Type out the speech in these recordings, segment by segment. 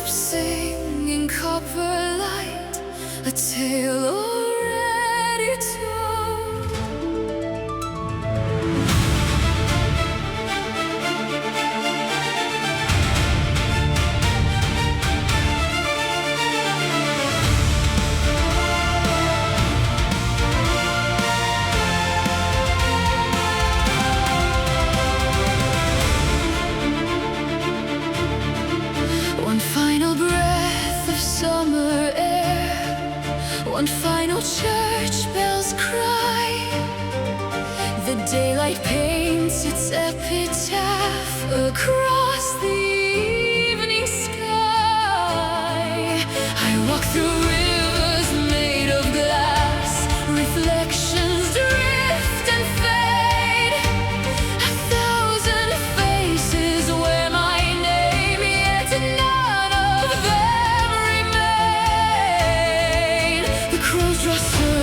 lips sing in copper light, a tale already told. One final breath of summer air, one final church bell's cry. The daylight paints its epitaph across the evening sky. I walk through rivers made of glass, reflections drift and fade. A thousand faces wear my name, yet none of them remain. The crows draw circles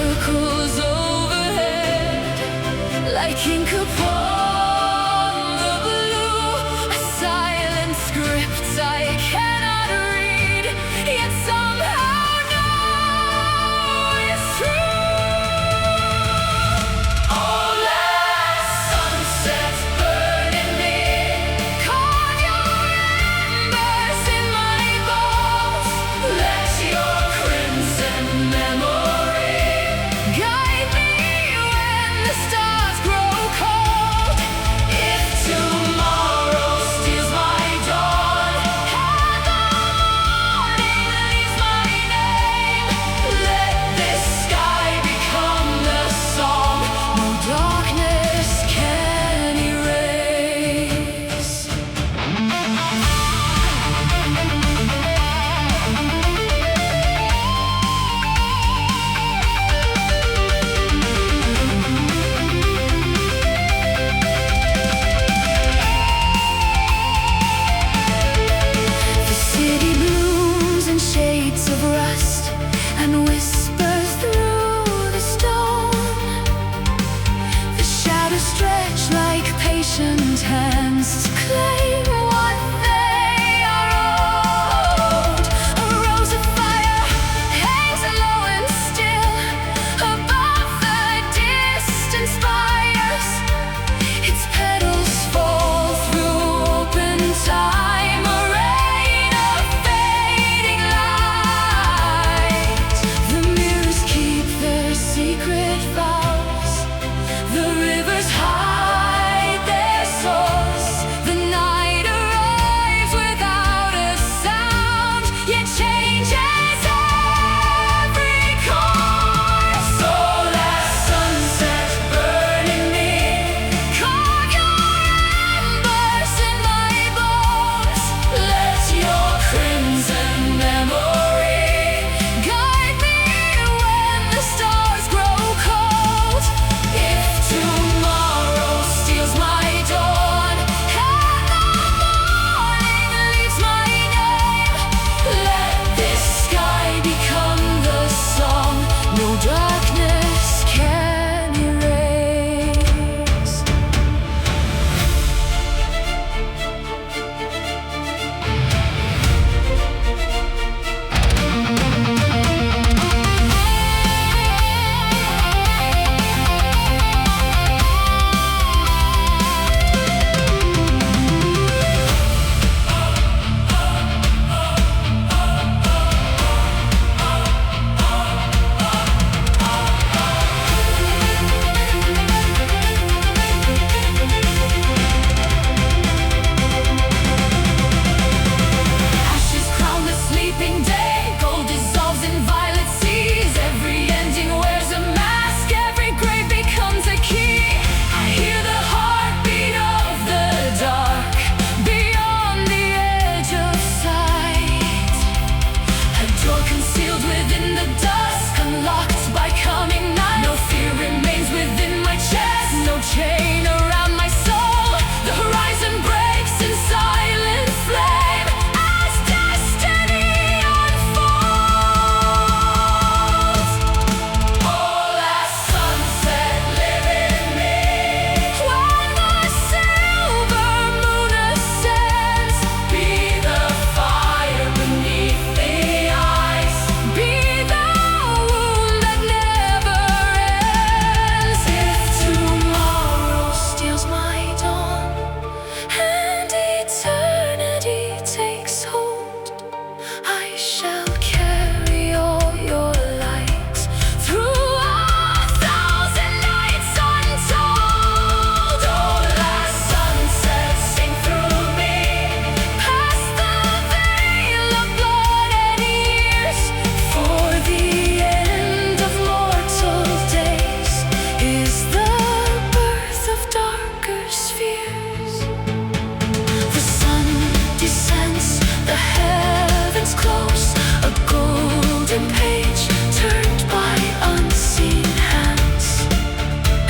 heavens close, a golden page turned by unseen hands.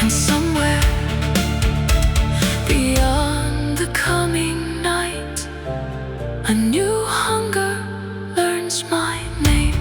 And somewhere beyond the coming night, a new hunger learns my name.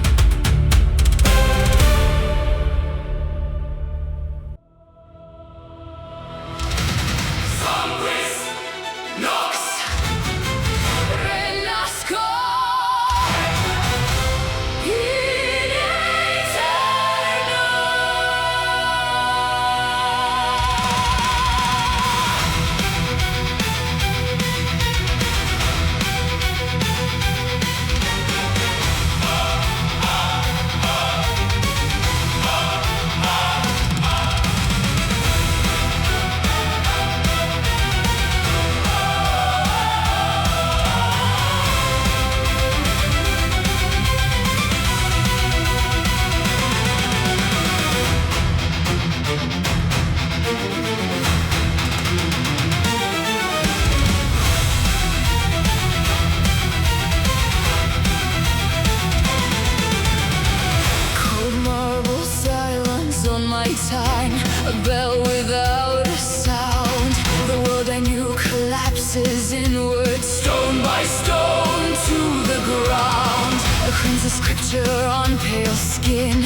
Time, a bell without a sound. The world I knew collapses inward, stone by stone to the ground. A crimson scripture on pale skin,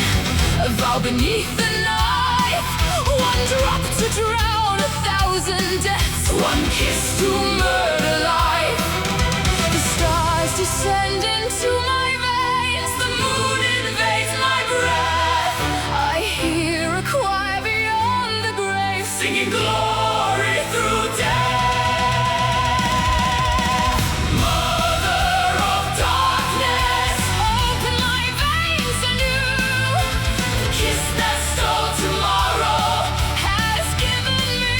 a vow beneath the knife. One drop to drown 1,000 deaths, one kiss to murder life. The stars descend into my veins, the moon invades my breath. I hear a choir beyond the grave, singing glory through death. Mother of darkness, open my veins anew. The kiss that stole tomorrow has given me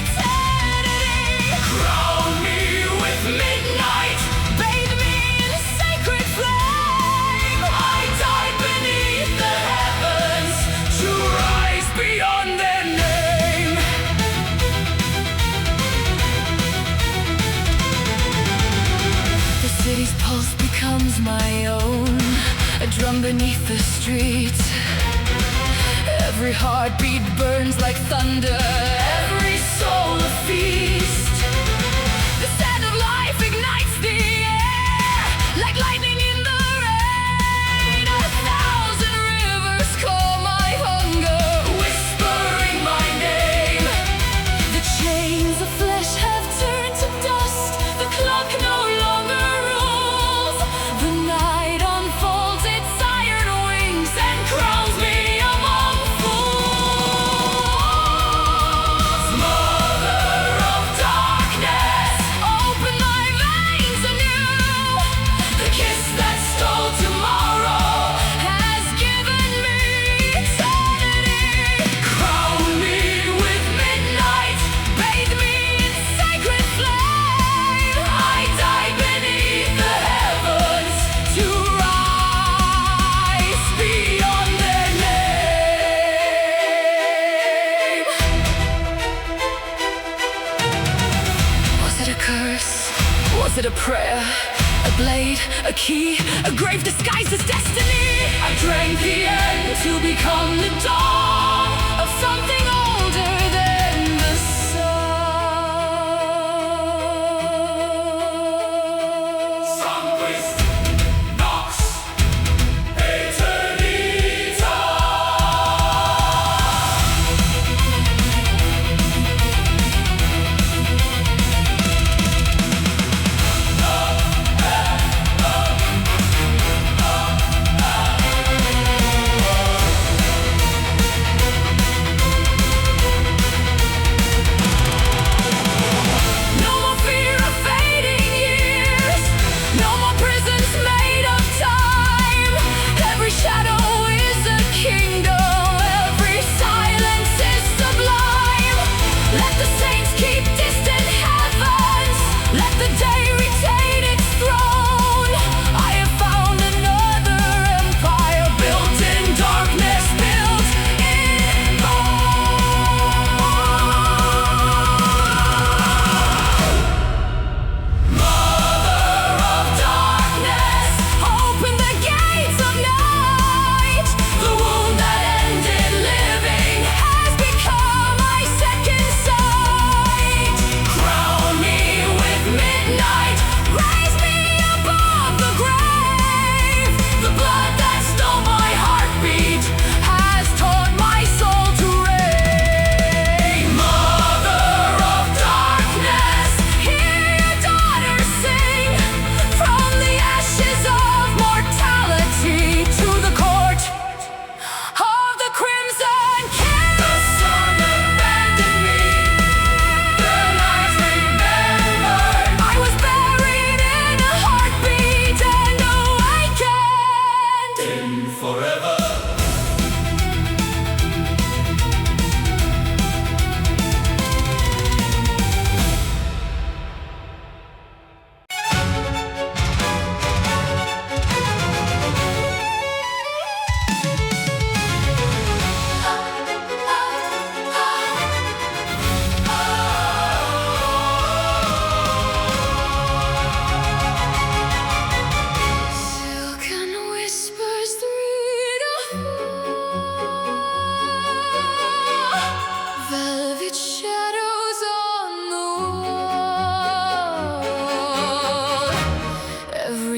eternity. Crown me with midnight, bathe me in sacred flame. I died beneath the heavens to rise beyond their name. The city's pulse becomes my own, a drum beneath the street. Every heartbeat burns like thunder, every soul a feast. The scent of life ignites the air, like lightning in the rain. 1,000 rivers call my hunger, whispering my name. The chains of flesh have turned to dust, the clock no longer rules. The night unfolds its iron wings and crowns me among fools. Mother of darkness, open my veins anew. The kiss that stole tomorrow has given me eternity. Crown me with midnight, bathe me in sacred flame. I die beneath the heavens to rise beyond their name. Was it a curse? Was it a prayer? A blade, a key, a grave disguised as destiny. I drank the end to become the dawn of something older than the sun. Sunquist Nox Eternita.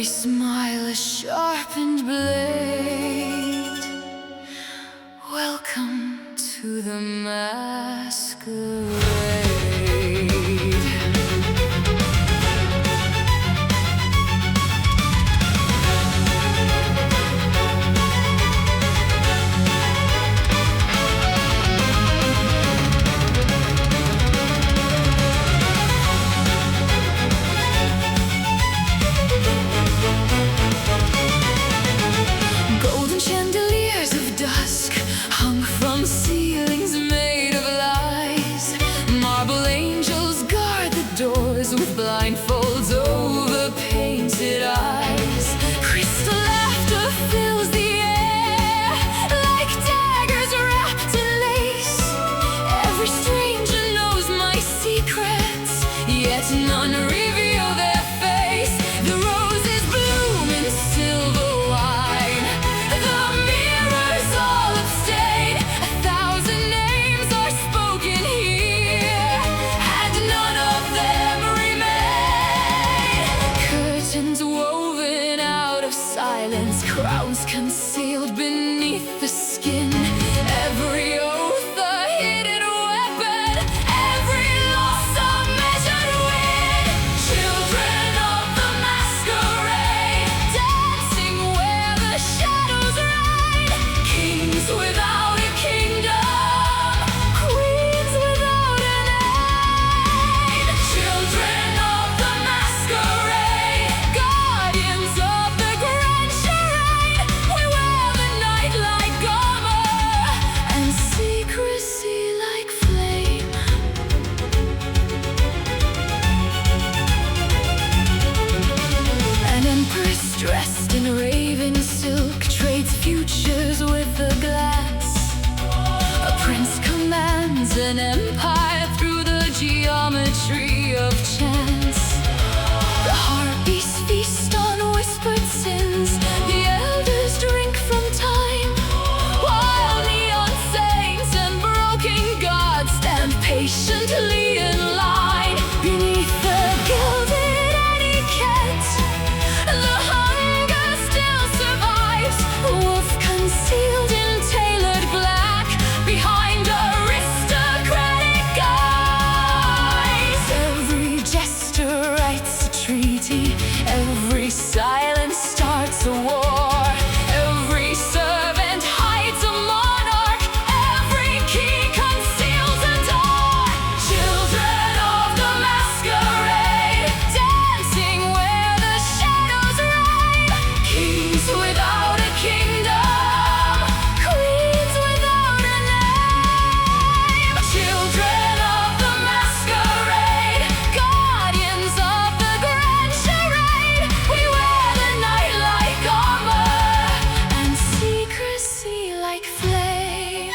every smile a sharpened blade. Welcome to the masquerade. With blindfolds over painted eyes, crystal laughter fills the air like daggers wrapped in lace. Every stranger knows my secrets, yet none reveal their face. The roses bloom in silver wine, the mirrors all abstain. 1,000 names are spoken here, and none of them woven out of silence, crowns concealed beneath the skin. Every oath a hidden weapon, every loss a measured win. Children of the masquerade, dancing where the shadows ride. Kings without a kingdom, queens without a name. Children of the masquerade, guardians of the grand charade. We wear the night like armor and secrecy like flame. An empress dressed in raven silk trades futures with a glance. A prince commands an empire through the geometry of chance. The harpies feast on whispered sins, the elders drink from time, while neon saints and broken gods stand patiently in line. Beneath the gilded etiquette, the hunger still survives. The wolf concealed in tailored black, behind aristocratic guise. Every jester writes a treaty, every silence starts a war. Every servant hides a monarch, every key conceals a door. Children of the masquerade, dancing where the shadows ride. Kings without a kingdom, queens without a name. Children of the masquerade, guardians of the grand charade. We wear the night like armor and secrecy like flame.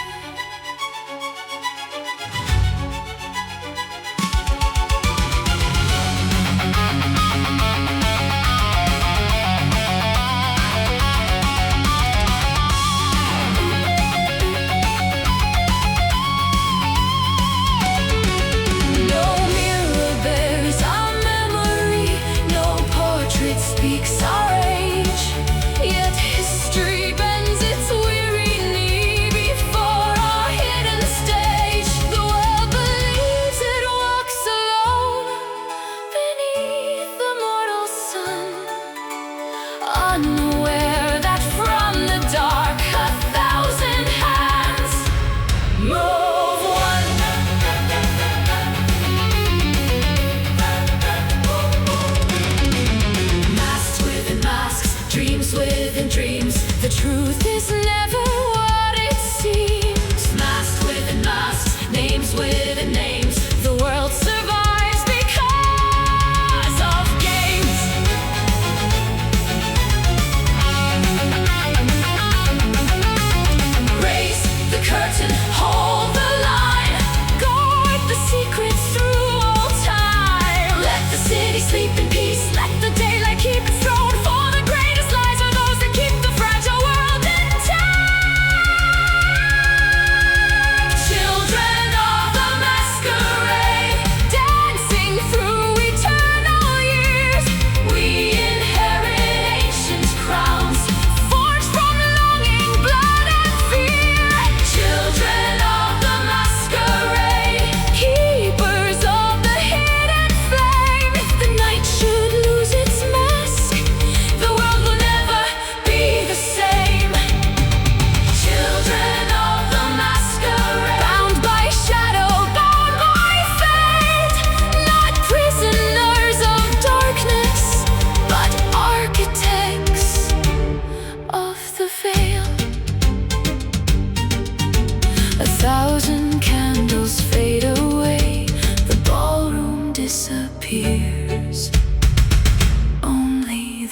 No mirror bears our memory, no portrait speaks our age. Yet history bends its weary knee before our hidden stage. The world believes it walks alone beneath the mortal sun, unaware that from the dark 1,000 hands move one. Masks within masks, dreams within dreams. The truth is never what it seems. Masks within masks, names within names. The world survives because of games.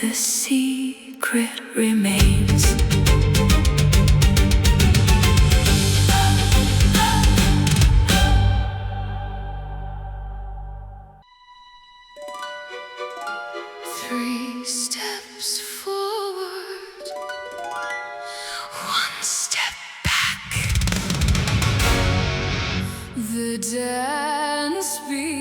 the secret remains. Three steps forward, one step back. The dance begins.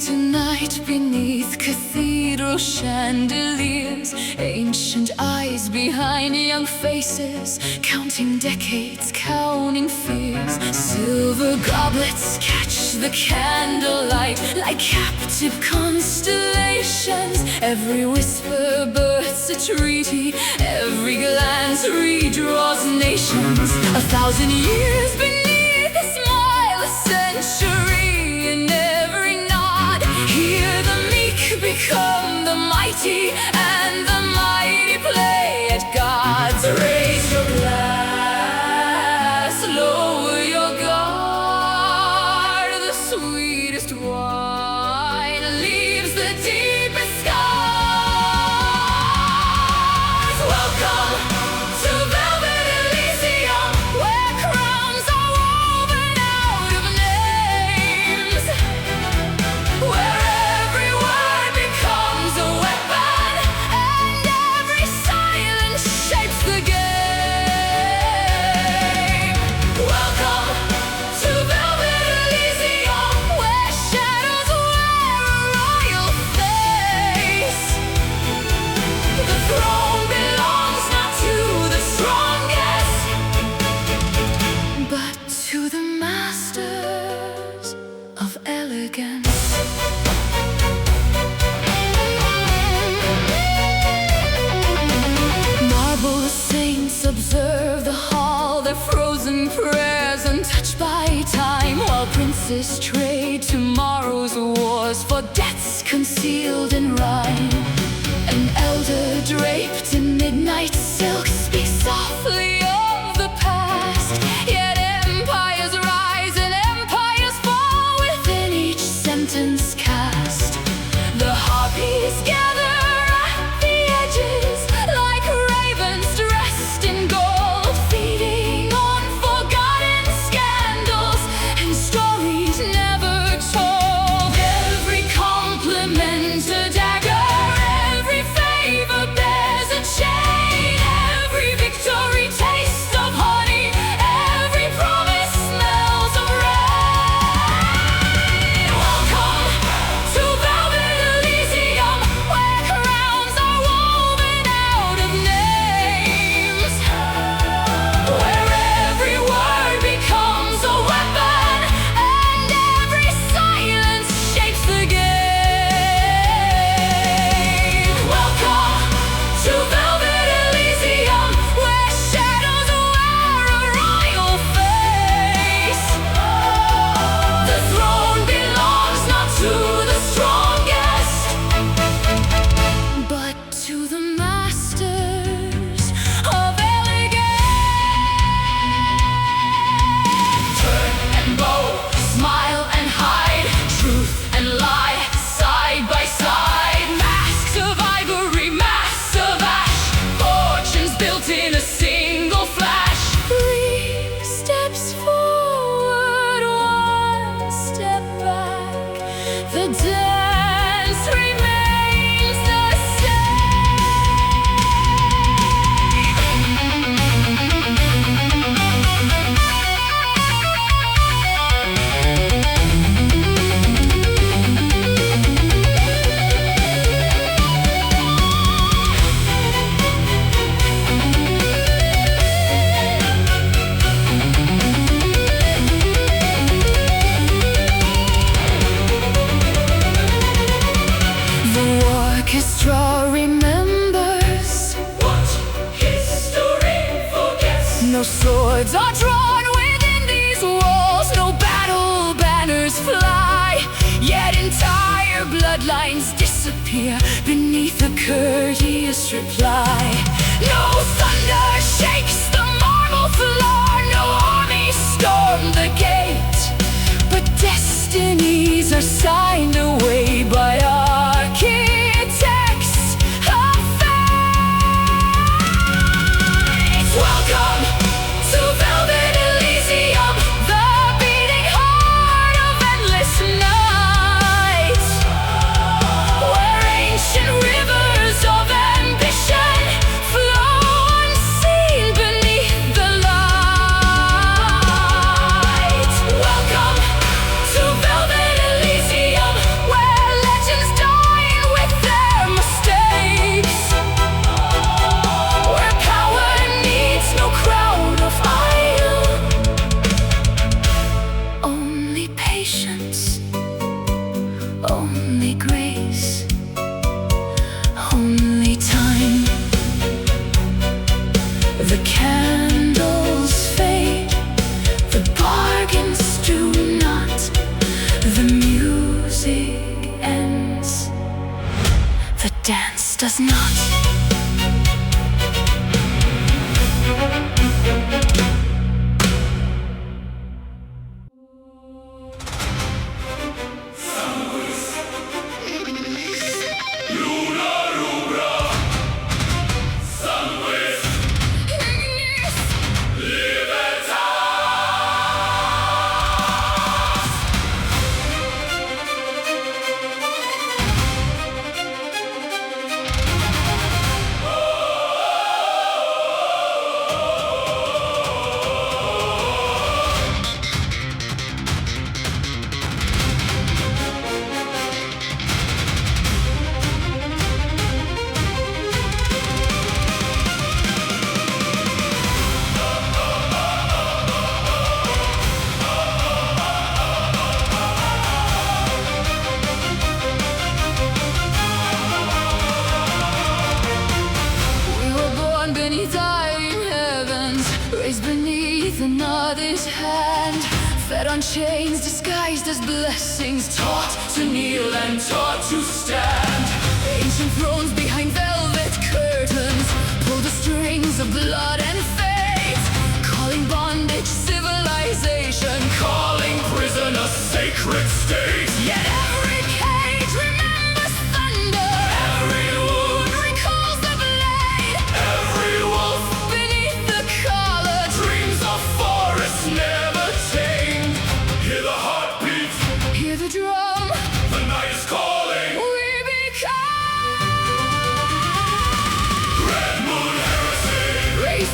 Tonight beneath cathedral chandeliers, ancient eyes behind young faces, counting decades, counting fears. Silver goblets catch the candlelight like captive constellations. Every whisper births a treaty, every glance redraws nations. 1,000 years beneath a smile, a century in every nod. Hear the meek become the mighty, and the mighty play at God's. Raise your glass, lower your guard. The sweetest wine leaves the deepest scars. Welcome to velvet Elysium, where crowns are woven out of names, where every word becomes a weapon, and every silence shapes the game. Welcome to velvet Elysium, where shadows wear a royal face. The throne belongs not to the strongest, but to the masters of elegance. Marble saints observe the hall, their frozen prayers untouched by time, while princes trade tomorrow's wars for debts concealed in rhyme. An elder draped in midnight silk speaks softly of the past, yet empires rise and empires fall within each sentence cast. The harpies gather at the edges like ravens dressed in gold, feeding on forgotten scandals and stories never told. Every compliment a dagger, every favor bears a chain, every victory No swords are drawn within these walls, no battle banners fly, yet entire bloodlines disappear beneath a courteous reply. No thunder shakes the marble floor, no army stormed the gate, but destinies are signed away by architects of fate. Welcome to Velvet Elysium, the beating heart of endless night, where ancient rivers of ambition flow unseen beneath the light. Welcome to Velvet Elysium, where legends dine with their mistakes, where power needs no crown of iron, only patience, only grace, only time. The candles fade, the bargains do not, the music ends, the dance does not. We were born beneath iron heavens, raised beneath another's hand, fed on chains disguised as blessings, taught to kneel and taught to stand. Ancient thrones behind velvet curtains pull the strings of blood and fate, calling bondage civilization, calling prison a sacred state. Yet every cage remembers thunder, every wound recalls the blade, every wolf beneath the collar dreams of forests never tamed. Hear the heartbeat, hear the drum, the night is calling. We become Red Moon Heresy. Raise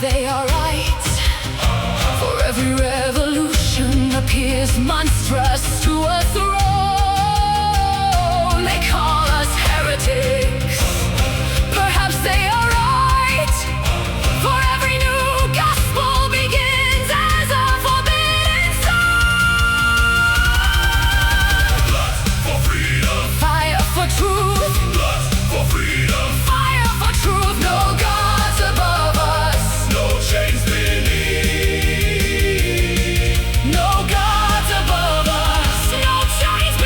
they are right. For every revolution appears monstrous to a throne. They call us heretics. Perhaps they are right. For every new gospel begins as a forbidden song. Blood for freedom. Fire for truth. Blood for freedom. Fire for truth. No gods above us. No chains beneath. No gods above us. No chains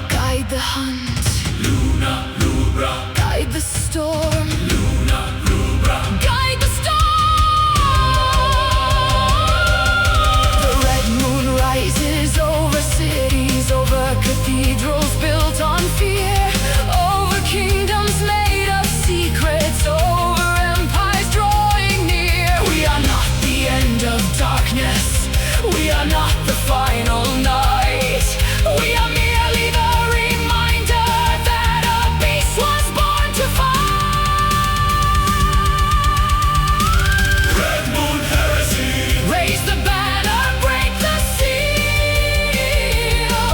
guide the hunt. Luna, Lubra. Guide the storm. Luna, Lubra. Guide the storm. The red moon rises over cities, over cathedrals built on fear, over kingdoms made of secrets, over empires drawing near. We are not the end of darkness. We are not the final night. We are merely the reminder that a beast was born to fight. Red Moon Heresy. Raise the banner, break the seal.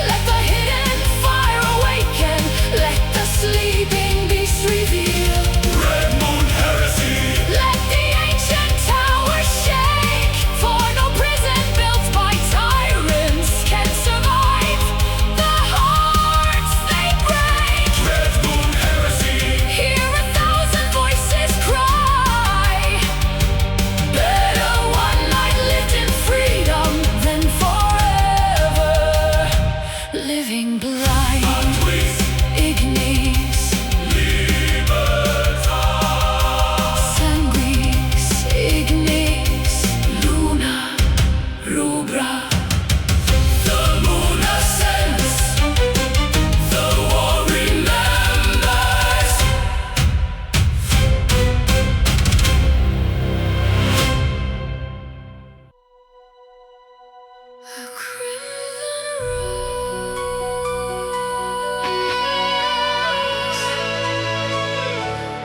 Let the hidden fire awaken. Let the sleeping beast reveal. Red Moon Heresy. Let the ancient towers shake. For no prison built by tyrants can survive the hearts they break. Red Moon Heresy. Hear 1,000 voices cry. Better one night lived in freedom than forever living blind. Anguis. Ignis, Libertas. sanguis, ignis, luna, rubra. The moon ascends. The war remembers. A crimson rose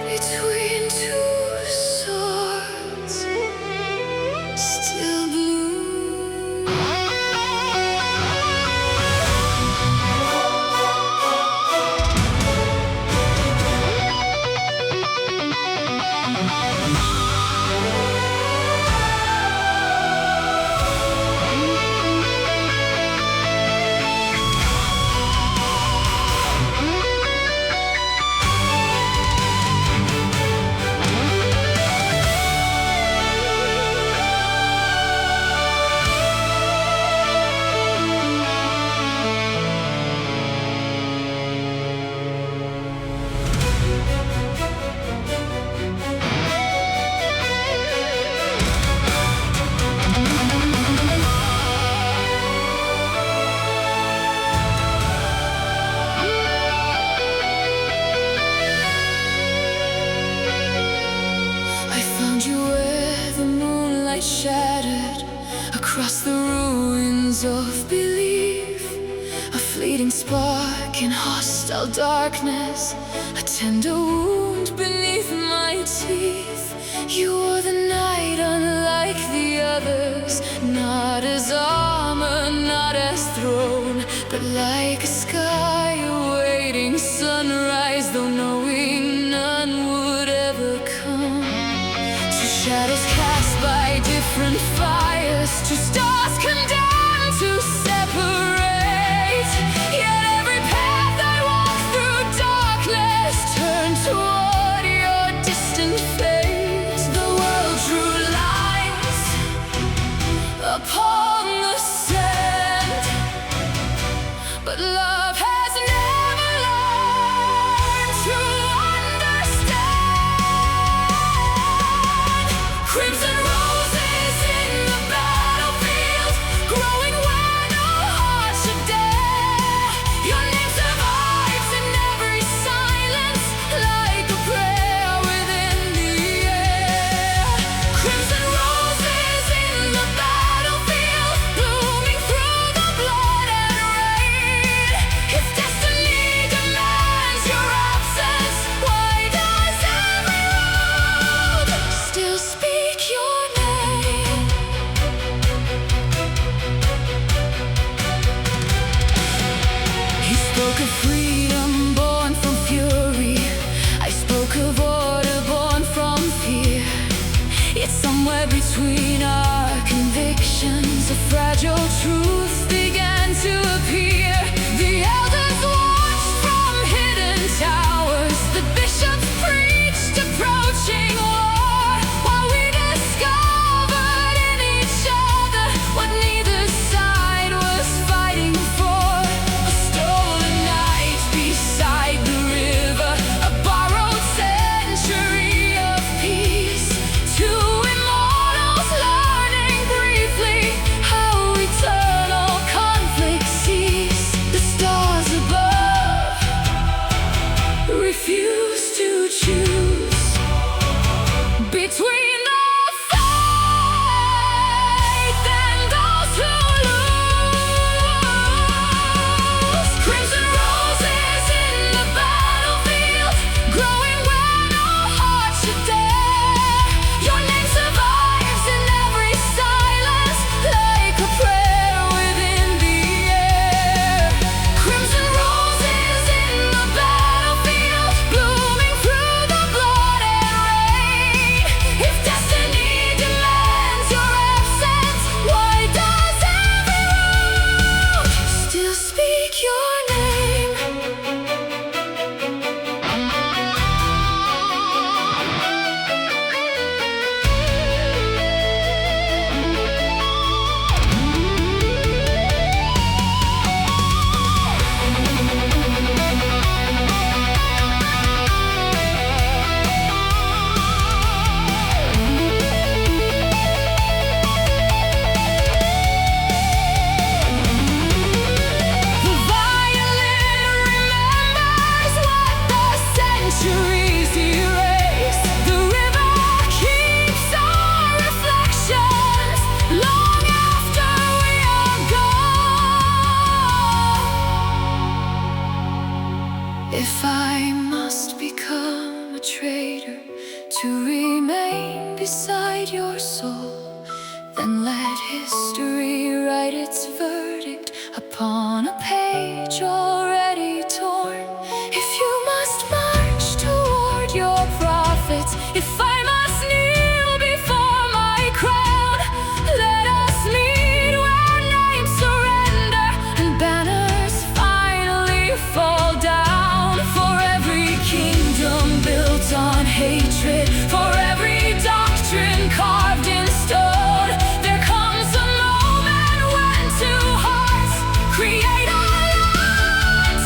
between two swords, still blue. I found you where the moonlight shattered across the ruins of belief. A fleeting spark in hostile darkness, a tender wound beneath my teeth. You were the night unlike the others, not as armor, not as throne, but like a sky awaiting sunrise, though knowing none would ever come. Two shadows cast by different fires, two stars condemned to separate. Yet every path I walk through darkness turned toward your distant face. The world drew lines upon the sand, but love has never learned to understand. Crimson roses between our convictions, a fragile truth began to appear. The elders watched from hidden towers, the bishops preached approaching war, while we discovered in each other what neither side was fighting for. A stolen night beside the river, a borrowed century of peace. Two immortals learning briefly how eternal conflict sees. The stars above refuse to choose between the faith and those who lose. Crimson roses in the battlefield, growing where no heart should dare. Your name survives in every silence, like a prayer within the air. Crimson roses in the battlefield, blooming through the blood and rain. If destiny demands your absence, why does every road still speak your name? The violin remembers what the centuries erase. The river keeps our reflections long after we are gone. If I must become a traitor to remain beside your soul, then let history write its verdict upon a page already torn. If you must march toward your prophets, if I must kneel before my crown, let us meet where names surrender and banners finally fall down. For every kingdom built on hatred, for every doctrine carved in stone, there comes a moment when two hearts create a line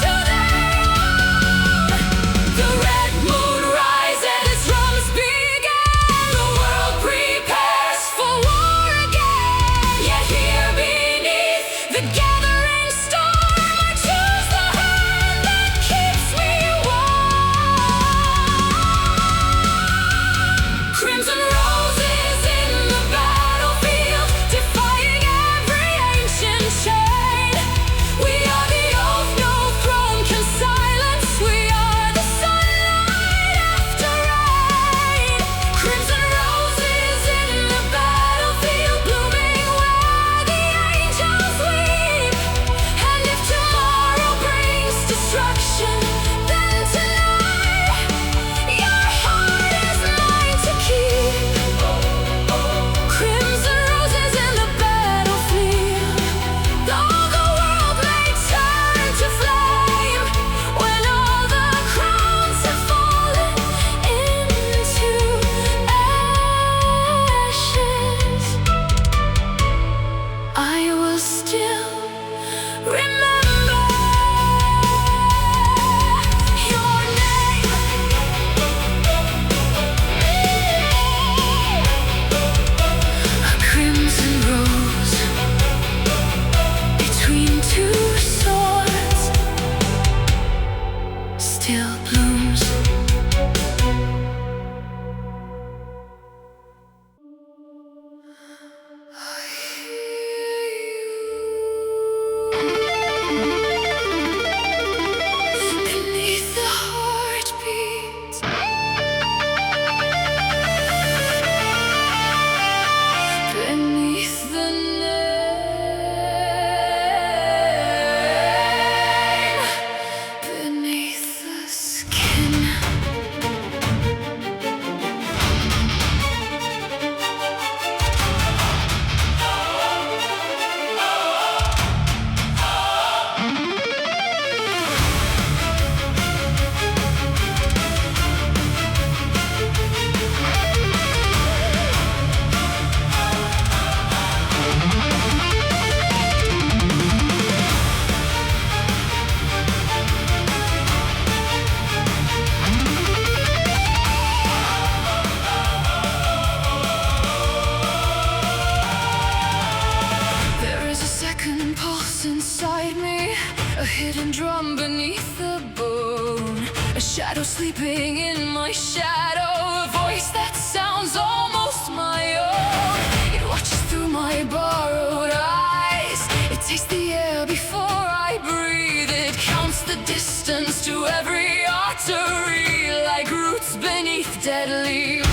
Shadow sleeping in my shadow, a voice that sounds almost my own. It watches through my borrowed eyes, it tastes the air before I breathe. It counts the distance to every artery, like roots beneath dead leaves.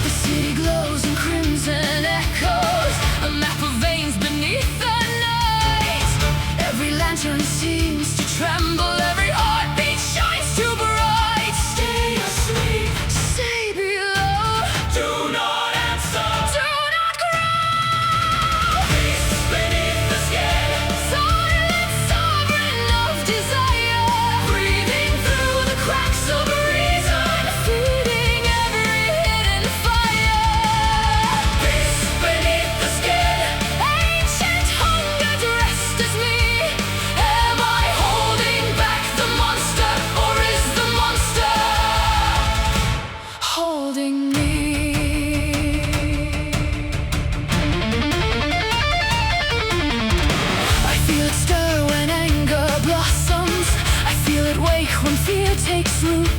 The city glows in crimson echoes, a map of veins beneath the night. Every lantern seems to tremble, every heartbeat shines too bright. Stay asleep, stay below, Do not answer. do not grow. Peace beneath the skin. Silent sovereign of desire, breathing through the cracks of reason, feeding every hidden fire. Peace beneath the skin. Ancient hunger dressed as me. Am I holding back the monster, or is the monster holding me? I feel it stir when anger blossoms. I feel it wake when fear takes root.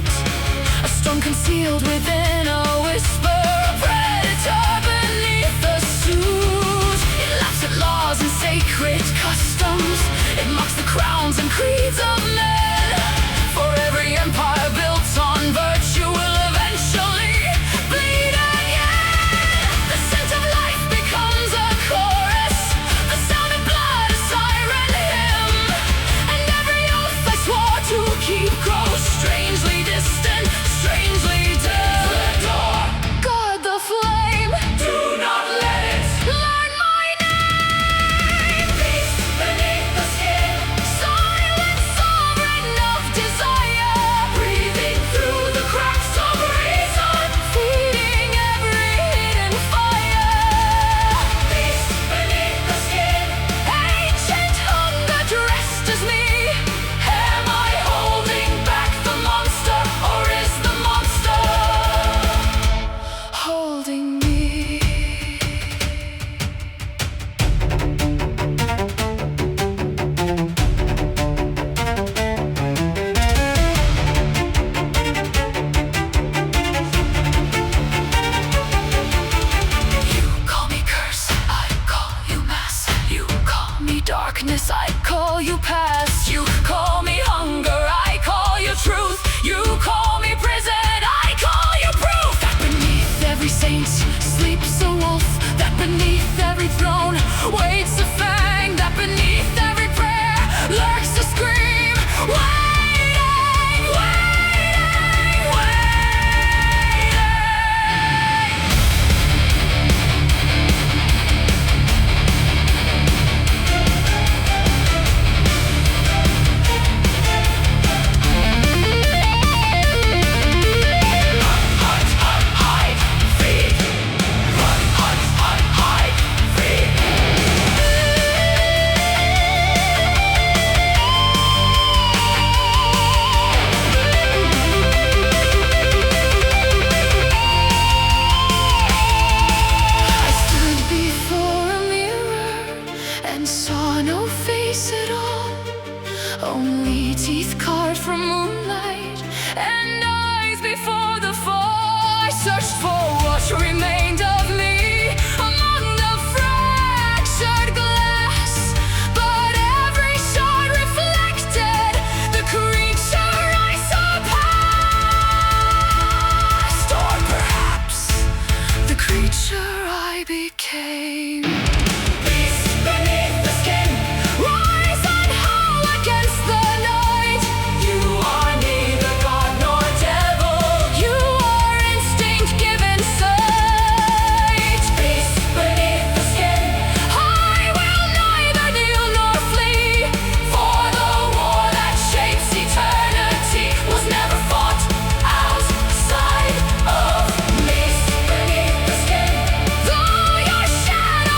A storm concealed within a whisper, a predator beneath the suit. It laughs at laws and sacred customs. It mocks the crowns and creeds of men. For every empire built on virtue will eventually bleed again. The scent of life becomes a chorus, the sound of blood a siren hymn. And every oath I swore to keep grows strangely distant, strangely dim. The door. Guard the flame, Do not let it. learn my name. Peace beneath the skin. Silent sovereign of desire, Breathing through the cracks of reason. feeding every hidden fire. Peace beneath the skin. Ancient hunger dressed as me. Am I holding back the monster, or is the monster? Holding me. You call me curse, I call you mass. You call me darkness, I call you past. You call me hunger, I call you truth. You call me prison, I call you proof. That beneath every saint sleeps a wolf. That beneath every throne waits a fang. That beneath every prayer lurks a scream. Waiting, waiting, waiting. Hide, feed. Run, hunt, hide, feed. I stood before a mirror and saw no face at all, only teeth carved from moonlight and eyes before the fall. I searched for what remained of me among the fractured glass, but every shard reflected the creature I surpassed, or perhaps the creature I became. Peace beneath the skin. Rise and howl against the night. You are neither God nor devil. You are instinct given sight. Peace beneath the skin. I will neither kneel nor flee, For the war that shapes eternity was never fought outside of me. Peace beneath the skin. though your shadow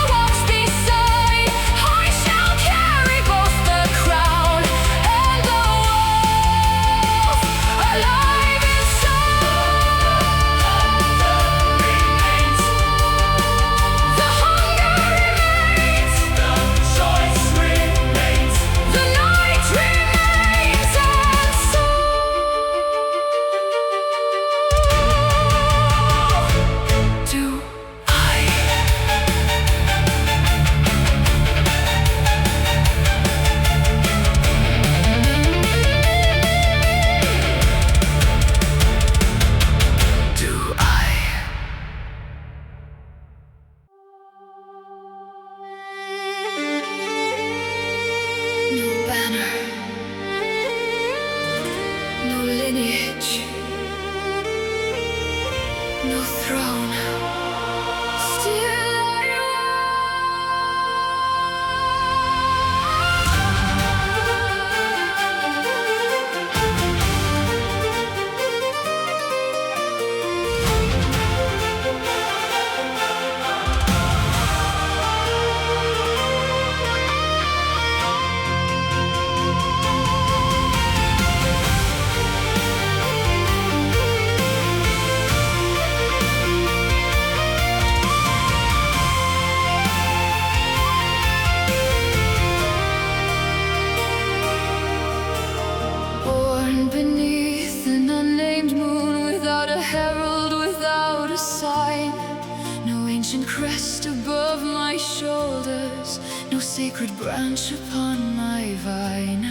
shoulders, no sacred branch upon my vine.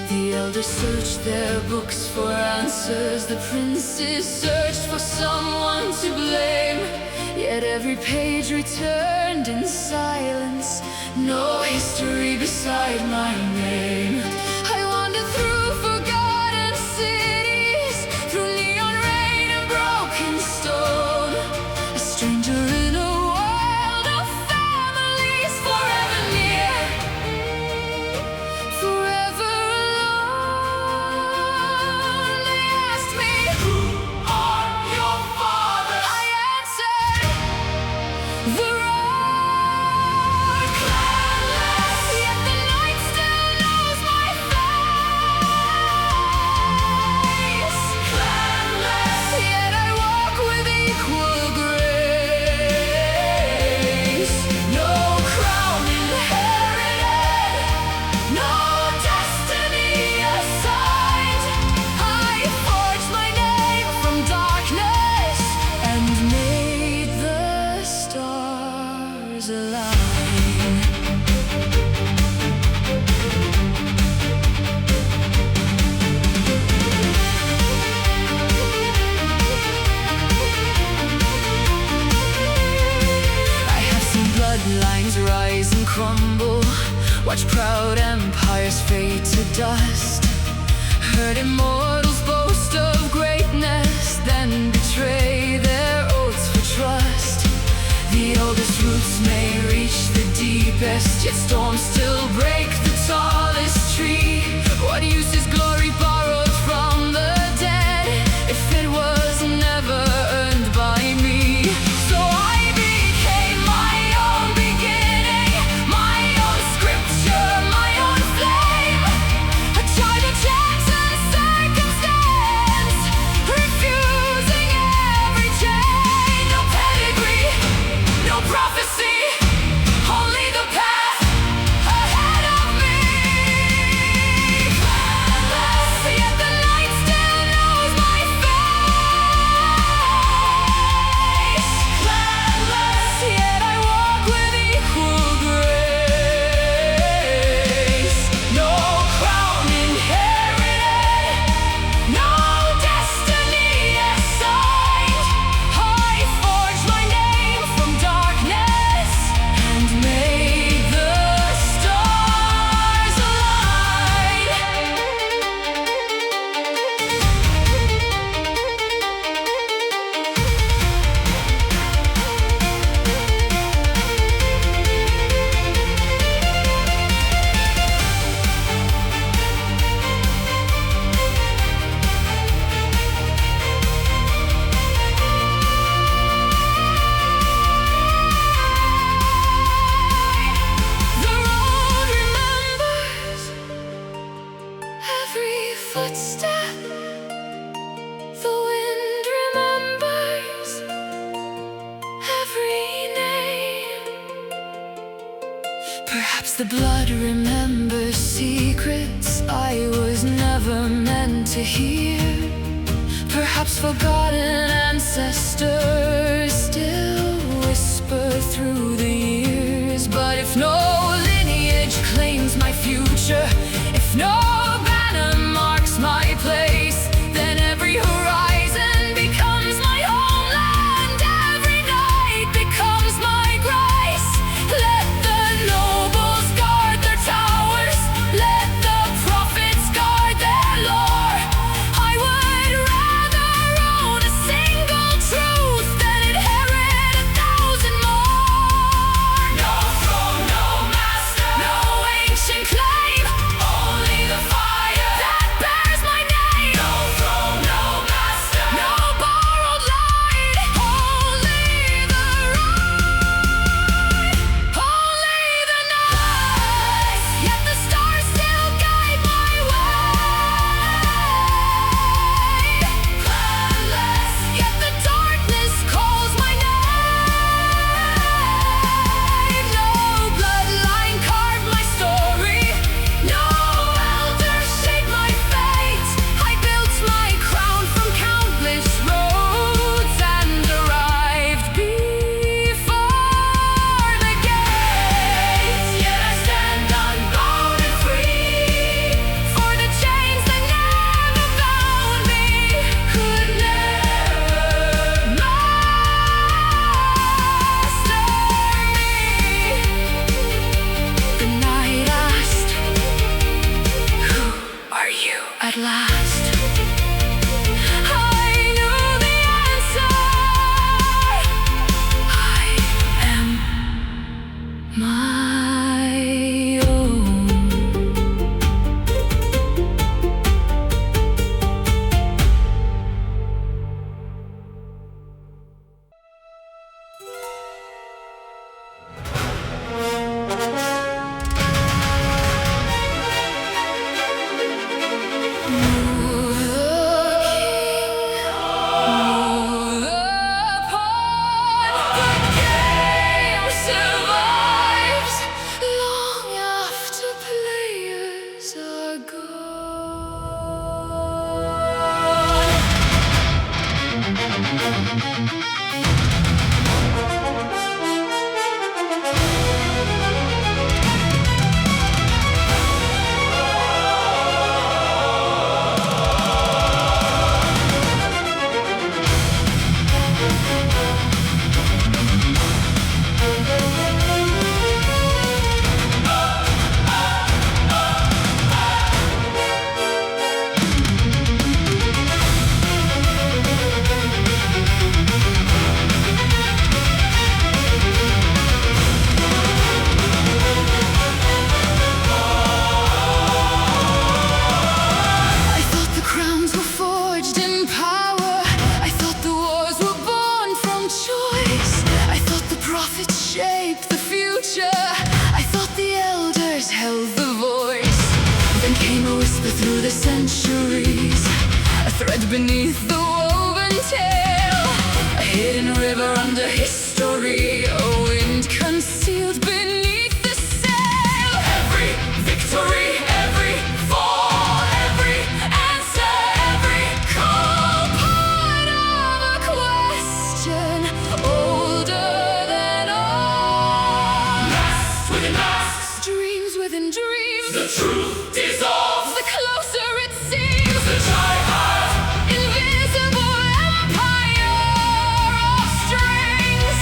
The elders searched their books for answers, the princes searched for someone to blame. Yet every page returned in silence, no history beside my name. I wandered through forgotten cities, through neon rain and broken stone, a stranger in a world of families, forever near, forever alone. They asked me, Who are your fathers? I answered, the road, Clanless. yet the night still knows my face. Clanless. Yet I walk with equal grace. No crown inherited, no destiny assigned. I forged my name from darkness and made the stars align. I have seen bloodlines rise and crumble, watch proud empires fade to dust, heard immortals boast of greatness, then betray their oaths for trust. The oldest roots may reach the deepest, yet storms still break the tallest tree. What use is glory borrowed from the dead if it was never earned by me? So I became my own beginning, my own scripture, my own flame, a child of chance and circumstance, refusing every chain. No pedigree, no prophecy, only the path ahead of me. Clanless, yet the night still knows my face. Clanless. Yet I walk with equal grace. No crown inherited, no destiny assigned. I forged my name from darkness and made the stars align. The road remembers every footstep. The wind remembers every name. Perhaps the blood remembers secrets I was never meant to hear. Perhaps forgotten ancestors still whisper through the years. But if no lineage claims my future, if no banner marks my place, then every horizon becomes my homeland, every night becomes my grace. Let the nobles guard their towers, let the prophets guard their lore. I would rather own a single truth than inherit 1,000 more. No throne, no master, No ancient claim, only the fire. my own. Beneath the woven tale, a hidden river under history, a wind concealed beneath the sail. Every victory, every fall, every answer, every call, part of a question older than all. Masks within masks, Dreams within dreams, the truth dissolves. the closer it seems. The Jyhad, Invisible empire of strings.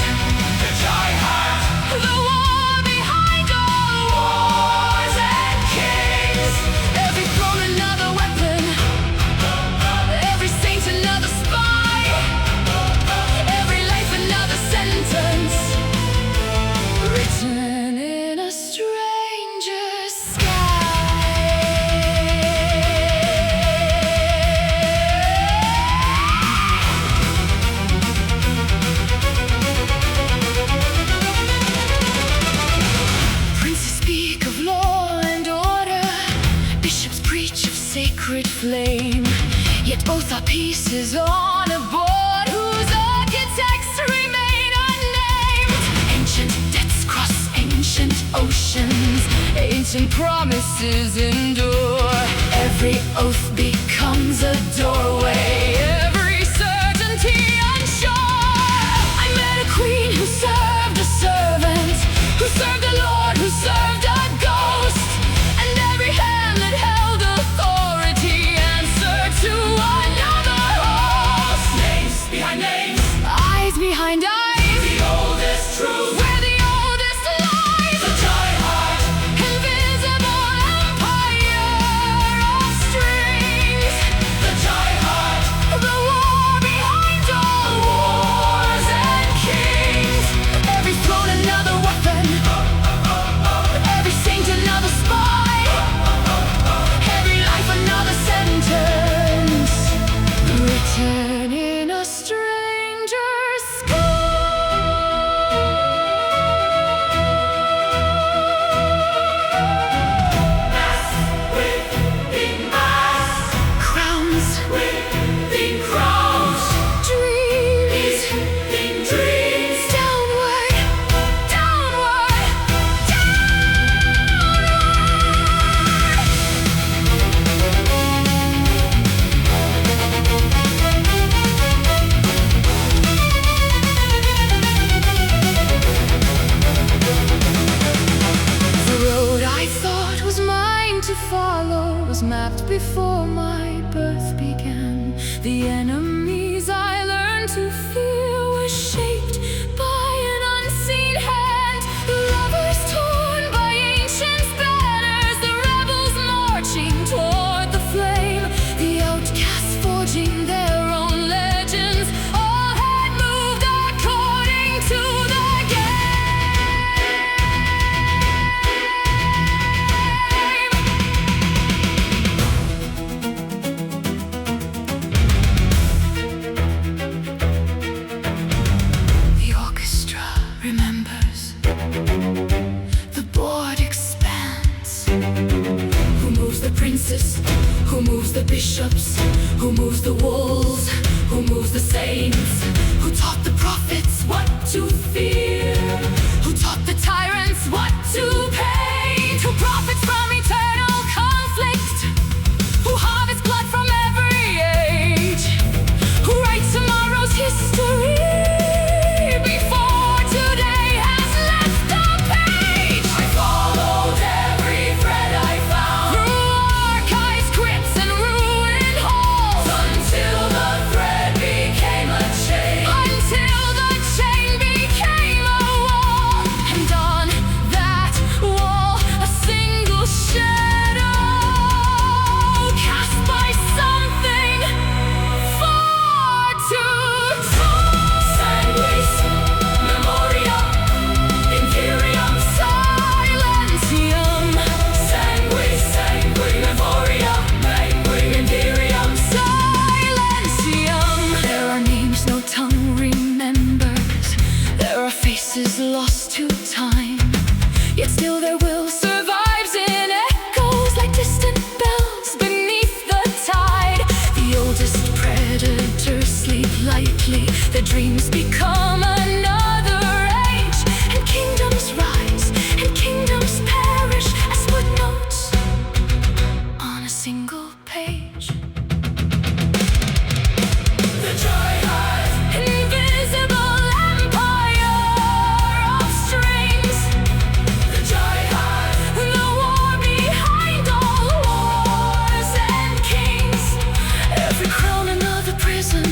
the Jyhad, The war behind all wars and kings. Every throne another weapon, every saint another spy, every life another sentence, written in a stranger's sky. Princes speak of law and order, bishops preach of sacred flame, yet both are pieces on a board whose architects remain unnamed. Ancient debts cross ancient oceans, ancient promises endure. Every oath becomes a doorway, every certainty unsure. I met a queen who served a servant, who served a lord, who served a ghost, and every hand that held authority answered to another host. Names behind names, Eyes behind eyes, the oldest truth. where the oldest lies. The Jyhad, Invisible empire of strings. the Jyhad, The war behind all wars and kings. every throne another bishops? Who moves the wolves? Who moves the saints? Who taught the prophets what to fear? Who taught the tyrants what to paint? Who profits from eternal conflict? Who harvests blood from every age? Who writes tomorrow's history before today has left the page? I followed every thread I found through archives, crypts, and ruined halls until the thread became a chain. Until the chain became a wall, and on that wall a single shadow cast by something far too tall. Sanguis, memoria, imperium, silentium. Sanguis, memoria, imperium, silentium. There are names no tongue remembers. There are faces lost to time. Yet still their will survives in echoes like distant bells beneath the tide. The oldest predators sleep lightly. Their dreams become another age. And kingdoms rise, and kingdoms perish as footnotes on a single page. The Jyhad, invisible empire of strings. The Jyhad, the war behind all wars and kings. Every crown another prison,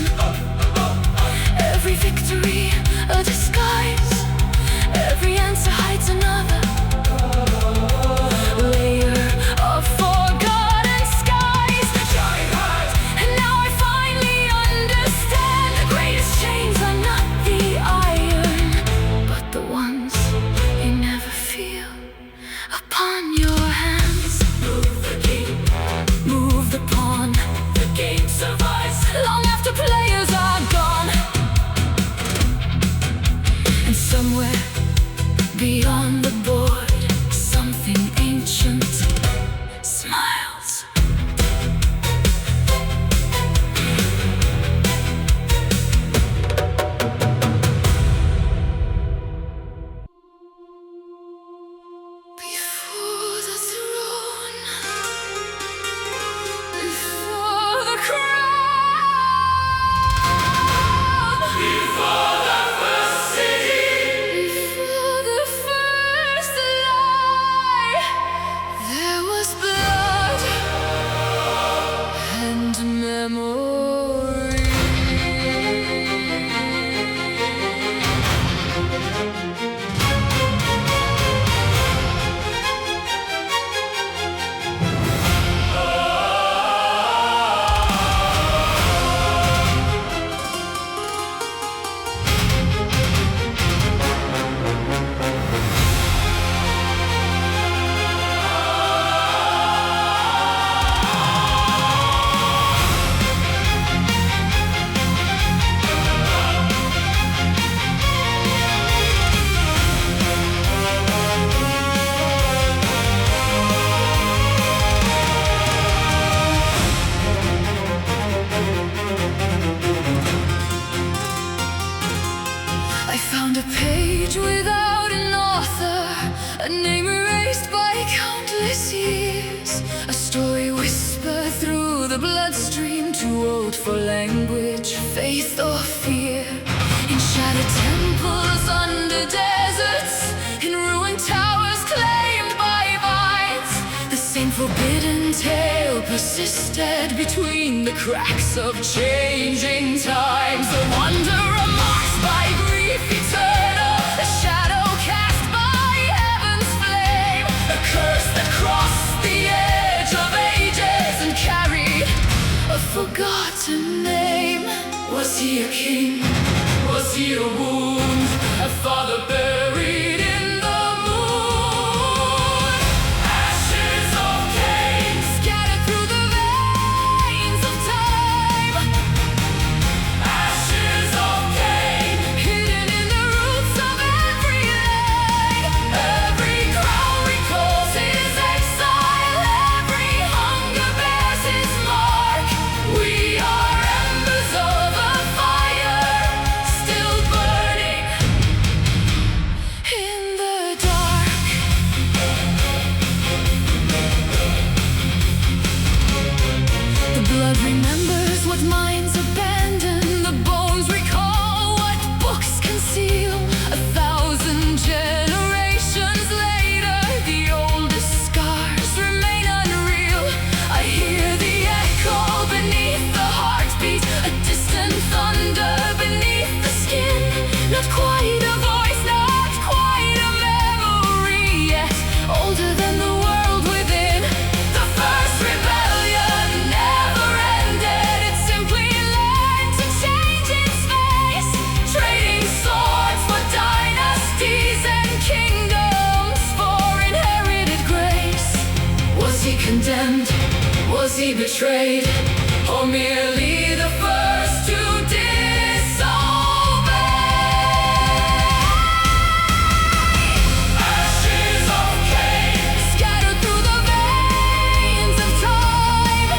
every victory a disguise. Every answer hides another layer of forgotten skies. The Jyhad, and now I finally understand. The greatest chains are not the iron, but the ones you never feel upon your hands. Move the king, move the pawn. The game survives long after players are gone. And somewhere beyond the board, something ancient smiles. Before the throne, before the crown, before the first city, before the first lie, there was blood and memory. I found a page without an author, a name erased by countless years, a story whispered through the bloodstream, too old for language, faith or fear. In shattered temples under deserts, in ruined towers claimed by vines, the same forbidden tale persisted between the cracks of changing times. The wanderer marked by grief eternal, the shadow cast by heaven's flame, a curse that crossed the edge of ages and carried a forgotten name. Was he a king? Was he a wound? A father buried in the moon? Ashes of Caine scattered through the veins of time. Ashes of Caine hidden in the roots of every lane. Every crown recalls his exile. Every hunger bears his mark. condemned? Was he betrayed, or merely the first to disobey? Ashes of Caine, scattered through the veins of time.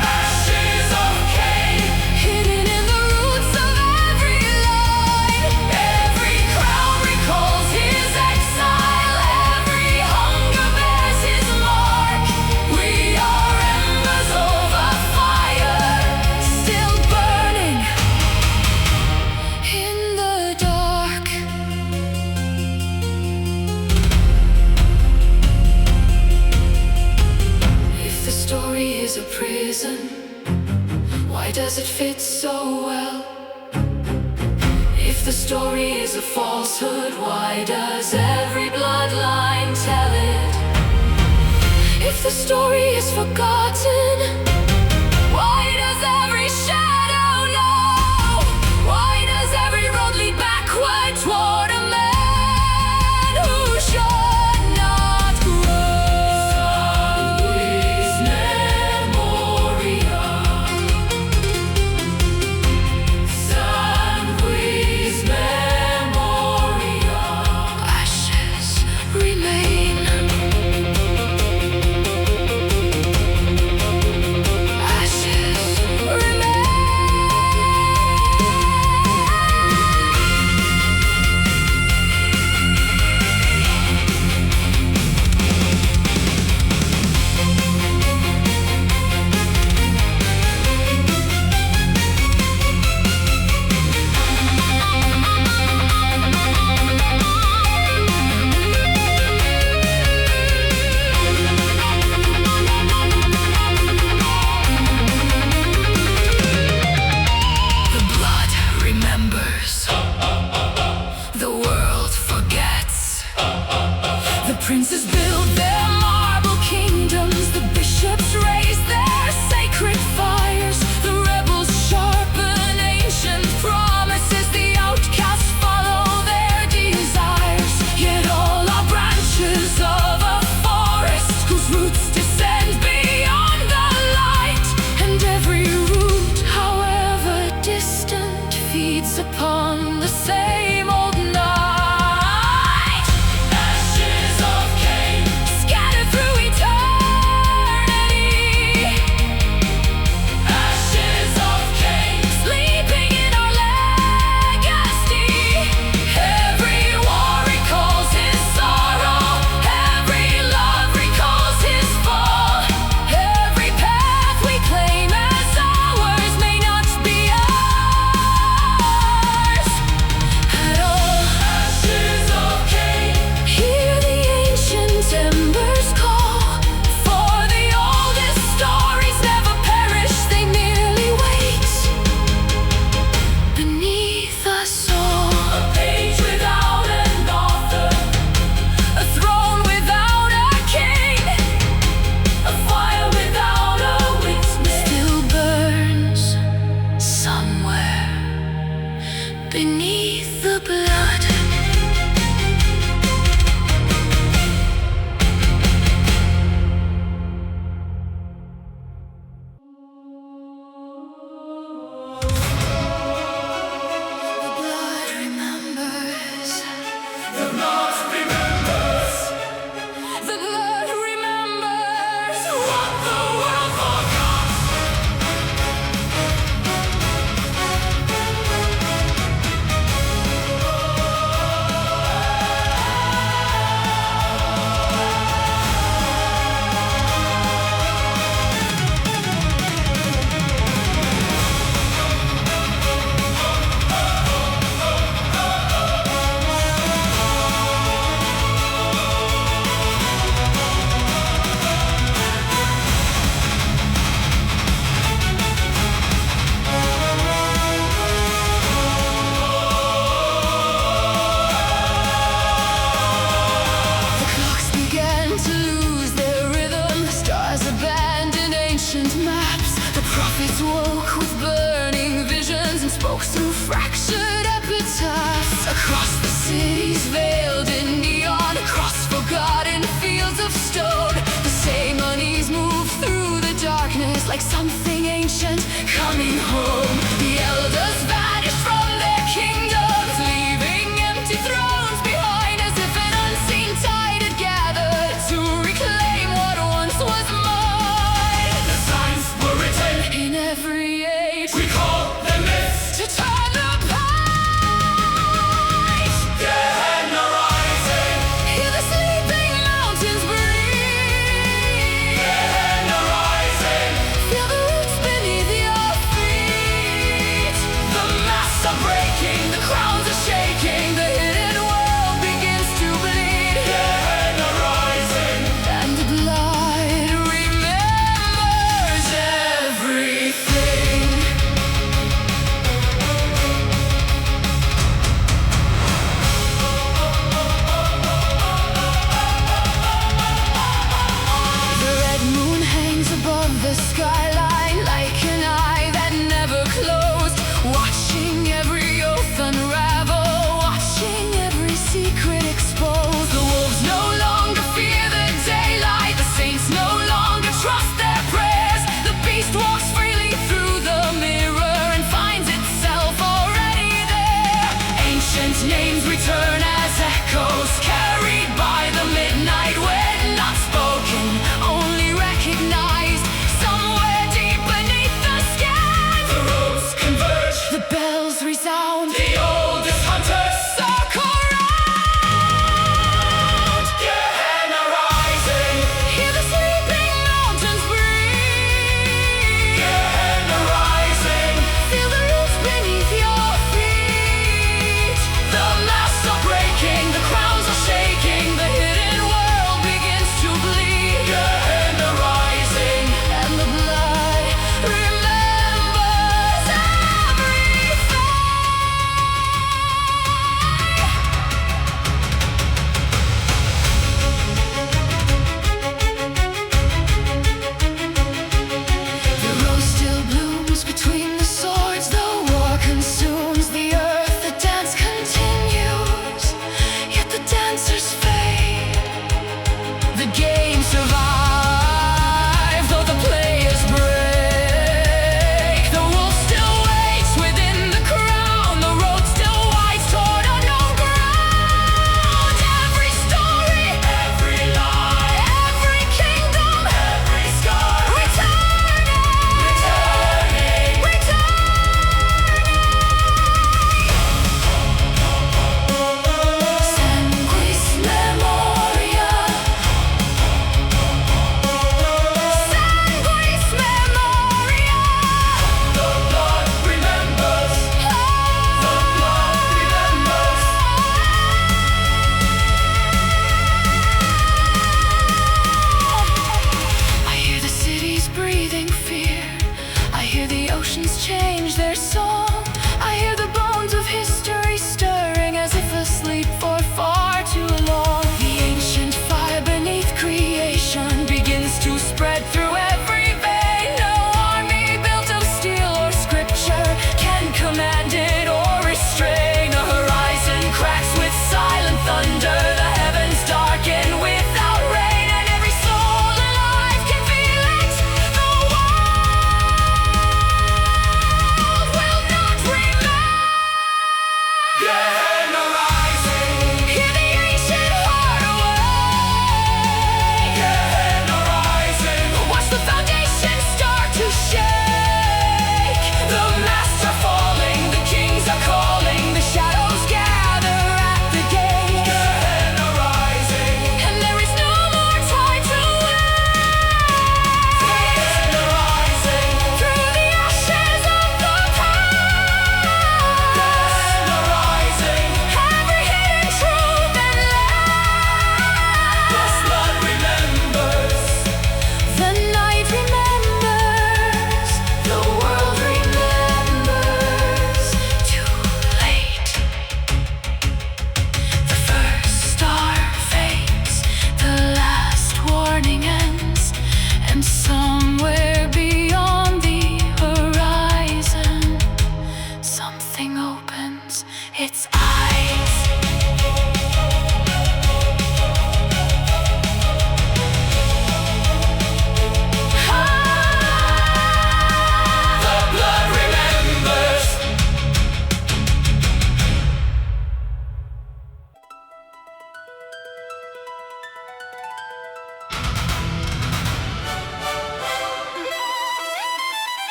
Ashes of Caine, hidden in the roots of every line. Every crown recalls his exile, every hunger bears his mark. We are embers over fire, still burning in the dark. If the story is a prison, why does it fit so well? If the story is a falsehood, why does every bloodline tell it? If the story is forgotten, why does every shadow know? Why does every road lead backward toward a man who should not grow? Sanguis memoria, sanguis memoria. Ashes remain. Ashes remain. The blood remembers. The world forgets. The princes build their marble kingdoms. The bishops raise their sacred fires. The rebels sharpen ancient promises. The outcasts follow their desires. Yet all are branches of a forest whose roots descend beyond the light. And every root, however distant, feeds upon the same old night. Ashes of Caine, scattered through eternity. Ashes of Caine, sleeping in our legacy. Every war recalls his sorrow. Every love recalls his fall. Every path we claim as ours may not be ours at all. Ashes of Caine, hear the ancient embers call. For the oldest stories never perish, they merely wait beneath us all. A page without an author, a throne without a king, a fire without a witness, still burns somewhere beneath the blood. The blood remembers. The blood remembers. The blood remembers what the world forgot. The clocks began to lose their rhythm. Stars abandoned ancient maps. The prophets woke with burning visions and spoke through fractured epitaphs. Across the cities veiled in neon, across forgotten fields of stone, the same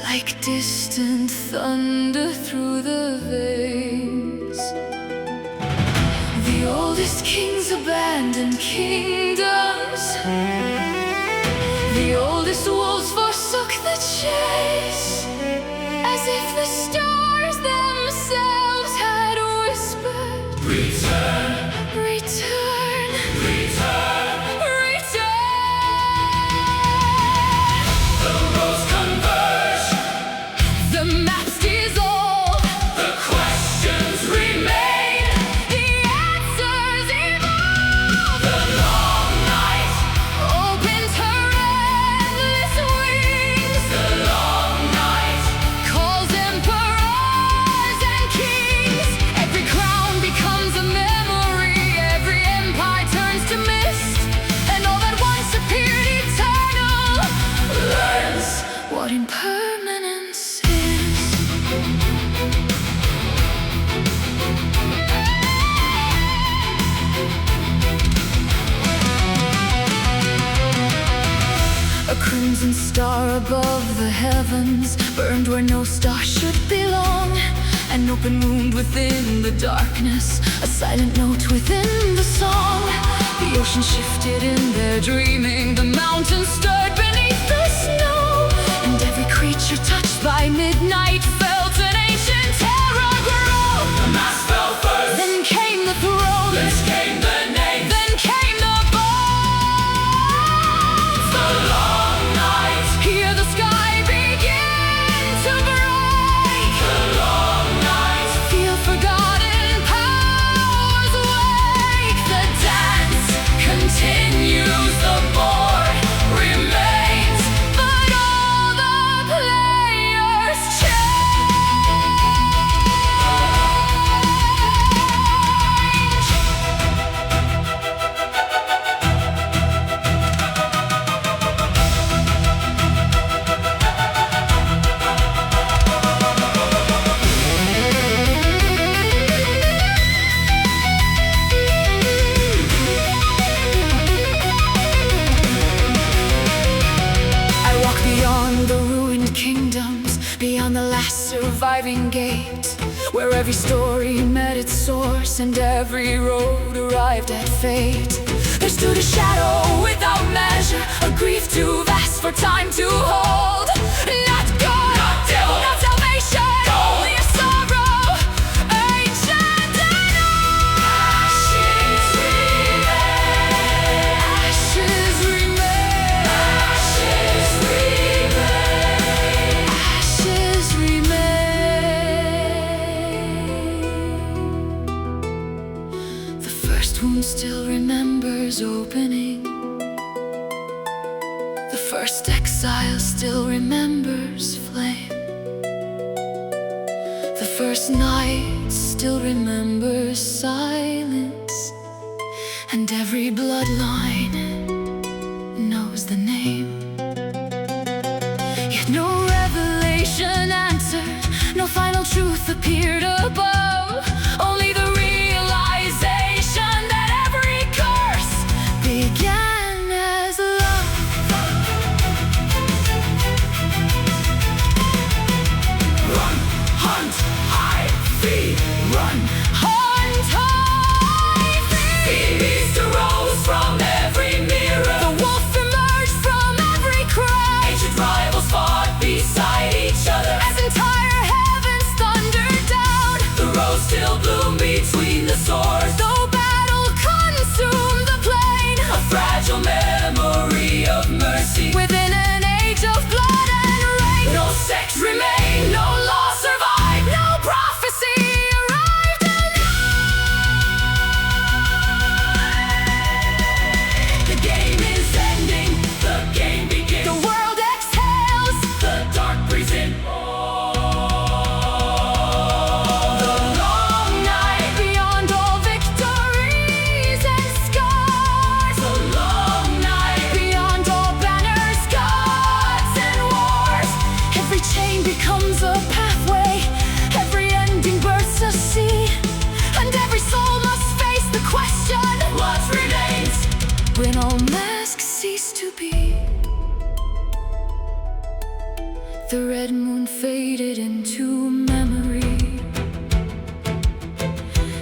like distant thunder through the veins. The oldest kings abandoned kingdoms. The oldest wolves forsook the chase, as if the stars themselves had whispered, "Return, return, return, return." The roads converge, the maps dissolve, the questions remain, the answers evolve. The long night opens her endless wings. The long night calls emperors and kings. Every crown becomes a memory, every empire turns to mist, and all that once appeared eternal learns what impermanence is. A crimson star above the heavens burned where no star should belong. An open wound within the darkness, a silent note within the song. The ocean shifted in their dreaming, the mountains stirred beneath the snow, and every creature touched by midnight felt an ancient terror grow. The mask fell first, then came the throne, then came the name, then came the bones. The long night, hear the sky begin to break. The long night, feel forgotten powers wake. The dance continues, the board remains, but all the players change. I walk beyond the ruined kingdoms, beyond the last surviving gate, where every story met its source and every road arrived at fate. There stood a shadow without measure, a grief too vast for time to hold. Not God, not devil, not salvation, only a sorrow, ancient and old. Ashes remain, ashes remain, ashes remain, ashes remain. The first wound still remembers opening. The first exile still remembers flame. The first night still remembers silence, and every bloodline knows the name. Yet no revelation answered, no final truth appeared above, only the realization that every curse began as love. Run, hunt, hide, feed, run, hunt, hide, feed. The beast arose from every mirror, the wolf emerged from every cry. Ancient rivals fought The red moon faded into memory.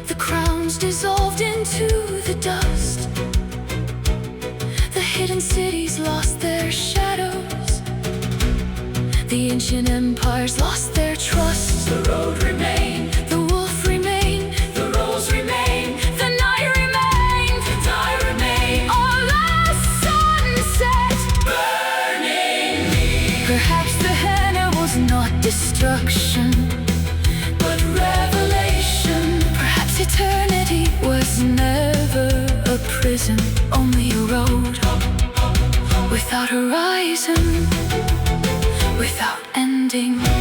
The crowns dissolved into the dust. The hidden cities lost their shadows. The ancient empires lost their trust. The road remained, The wolf remained, the rose remained, the night remained, and I remain. all as sunset. Burning me, Perhaps the Gehenna was not destruction, but revelation. perhaps eternity was never a prison, only a road without horizon, without ending.